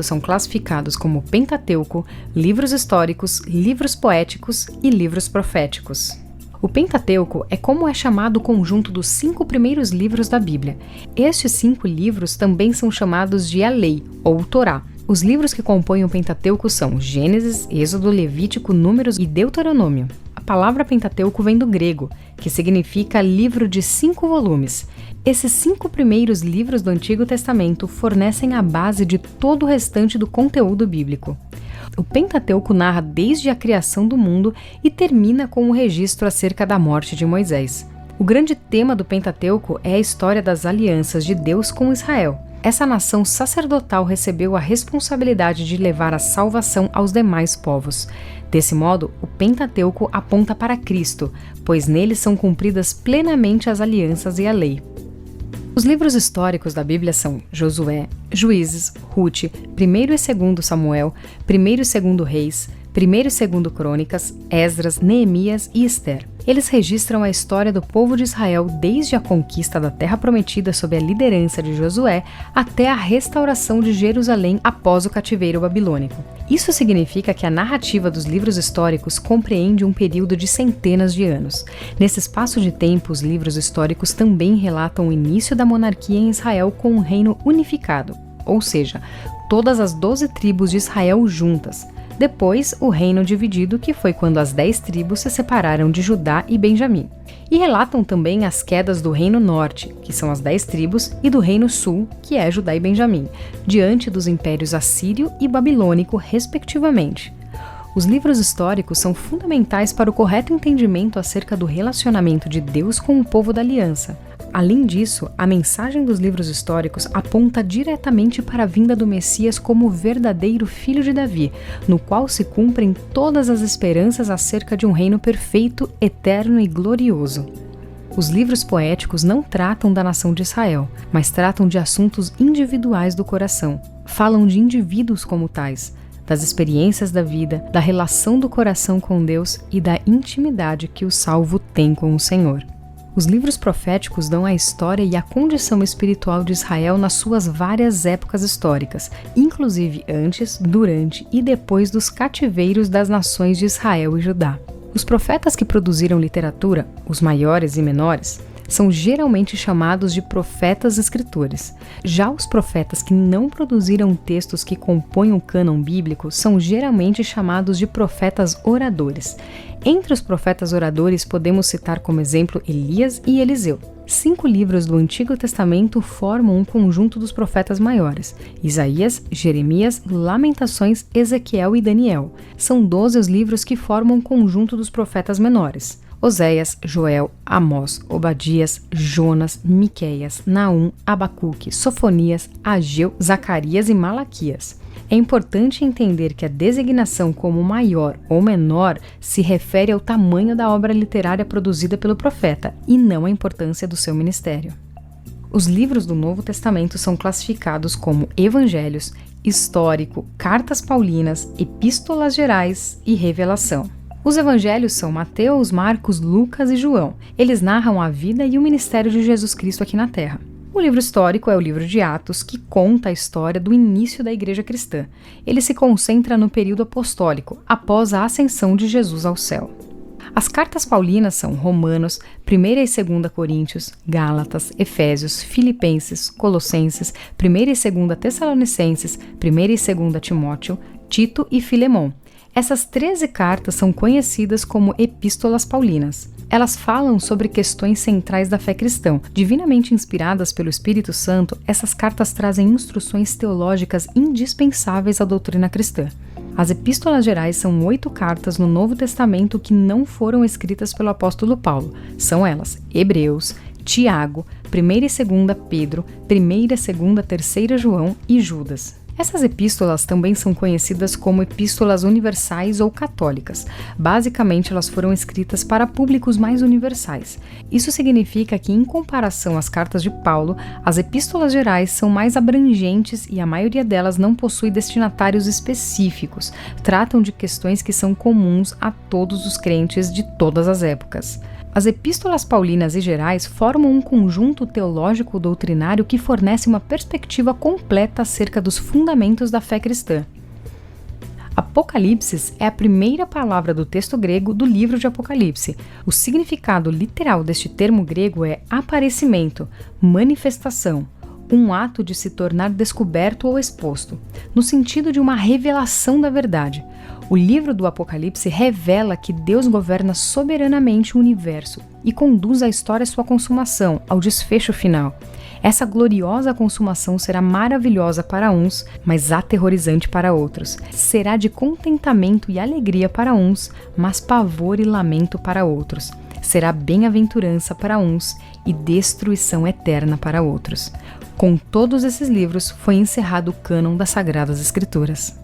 são classificados como Pentateuco, livros históricos, livros poéticos e livros proféticos. O Pentateuco é como é chamado o conjunto dos 5 primeiros livros da Bíblia. Estes 5 livros também são chamados de a Lei, ou Torá. Os livros que compõem o Pentateuco são Gênesis, Êxodo, Levítico, Números e Deuteronômio. A palavra Pentateuco vem do grego, que significa livro de 5 volumes. Esses 5 primeiros livros do Antigo Testamento fornecem a base de todo o restante do conteúdo bíblico. O Pentateuco narra desde a criação do mundo e termina com o registro acerca da morte de Moisés. O grande tema do Pentateuco é a história das alianças de Deus com Israel. Essa nação sacerdotal recebeu a responsabilidade de levar a salvação aos demais povos. Desse modo, o Pentateuco aponta para Cristo, pois nele são cumpridas plenamente as alianças e a lei. Os livros históricos da Bíblia são Josué, Juízes, Rute, 1º e 2º Samuel, 1º e 2º Reis, 1º e 2º Crônicas, Esdras, Neemias e Ester. Eles registram a história do povo de Israel desde a conquista da Terra Prometida sob a liderança de Josué até a restauração de Jerusalém após o cativeiro babilônico. Isso significa que a narrativa dos livros históricos compreende um período de centenas de anos. Nesse espaço de tempo, os livros históricos também relatam o início da monarquia em Israel com um reino unificado, ou seja, todas as 12 tribos de Israel juntas. Depois, o reino dividido, que foi quando as 10 tribos se separaram de Judá e Benjamim. E relatam também as quedas do Reino Norte, que são as 10 tribos, e do Reino Sul, que é Judá e Benjamim, diante dos impérios assírio e babilônico, respectivamente. Os livros históricos são fundamentais para o correto entendimento acerca do relacionamento de Deus com o povo da aliança. Além disso, a mensagem dos livros históricos aponta diretamente para a vinda do Messias como o verdadeiro filho de Davi, no qual se cumprem todas as esperanças acerca de um reino perfeito, eterno e glorioso. Os livros poéticos não tratam da nação de Israel, mas tratam de assuntos individuais do coração. Falam de indivíduos como tais, das experiências da vida, da relação do coração com Deus e da intimidade que o salvo tem com o Senhor. Os livros proféticos dão a história e a condição espiritual de Israel nas suas várias épocas históricas, inclusive antes, durante e depois dos cativeiros das nações de Israel e Judá. Os profetas que produziram literatura, os maiores e menores, são geralmente chamados de profetas escritores. Já os profetas que não produziram textos que compõem o cânon bíblico são geralmente chamados de profetas oradores. Entre os profetas oradores podemos citar como exemplo Elias e Eliseu. 5 livros do Antigo Testamento formam um conjunto dos profetas maiores: Isaías, Jeremias, Lamentações, Ezequiel e Daniel. São 12 os livros que formam um conjunto dos profetas menores: Oséias, Joel, Amós, Obadias, Jonas, Miqueias, Naum, Abacuque, Sofonias, Ageu, Zacarias e Malaquias. É importante entender que a designação como maior ou menor se refere ao tamanho da obra literária produzida pelo profeta e não à importância do seu ministério. Os livros do Novo Testamento são classificados como Evangelhos, Histórico, Cartas Paulinas, Epístolas Gerais e Revelação. Os evangelhos são Mateus, Marcos, Lucas e João. Eles narram a vida e o ministério de Jesus Cristo aqui na Terra. O livro histórico é o livro de Atos, que conta a história do início da igreja cristã. Ele se concentra no período apostólico, após a ascensão de Jesus ao céu. As cartas paulinas são Romanos, 1ª e 2ª Coríntios, Gálatas, Efésios, Filipenses, Colossenses, 1ª e 2ª Tessalonicenses, 1ª e 2ª Timóteo, Tito e Filemão. Essas 13 cartas são conhecidas como Epístolas Paulinas. Elas falam sobre questões centrais da fé cristã. Divinamente inspiradas pelo Espírito Santo, essas cartas trazem instruções teológicas indispensáveis à doutrina cristã. As Epístolas Gerais são 8 cartas no Novo Testamento que não foram escritas pelo apóstolo Paulo. São elas: Hebreus, Tiago, 1ª e 2ª Pedro, 1ª, 2ª, 3ª João e Judas. Essas epístolas também são conhecidas como epístolas universais ou católicas. Basicamente, elas foram escritas para públicos mais universais. Isso significa que, em comparação às cartas de Paulo, as epístolas gerais são mais abrangentes e a maioria delas não possui destinatários específicos. Tratam de questões que são comuns a todos os crentes de todas as épocas. As epístolas paulinas e gerais formam um conjunto teológico-doutrinário que fornece uma perspectiva completa acerca dos fundamentos da fé cristã. Apocalipse é a primeira palavra do texto grego do livro de Apocalipse. O significado literal deste termo grego é aparecimento, manifestação, um ato de se tornar descoberto ou exposto, no sentido de uma revelação da verdade. O livro do Apocalipse revela que Deus governa soberanamente o universo e conduz a história à sua consumação, ao desfecho final. Essa gloriosa consumação será maravilhosa para uns, mas aterrorizante para outros. Será de contentamento e alegria para uns, mas pavor e lamento para outros. Será bem-aventurança para uns e destruição eterna para outros. Com todos esses livros, foi encerrado o cânon das Sagradas Escrituras.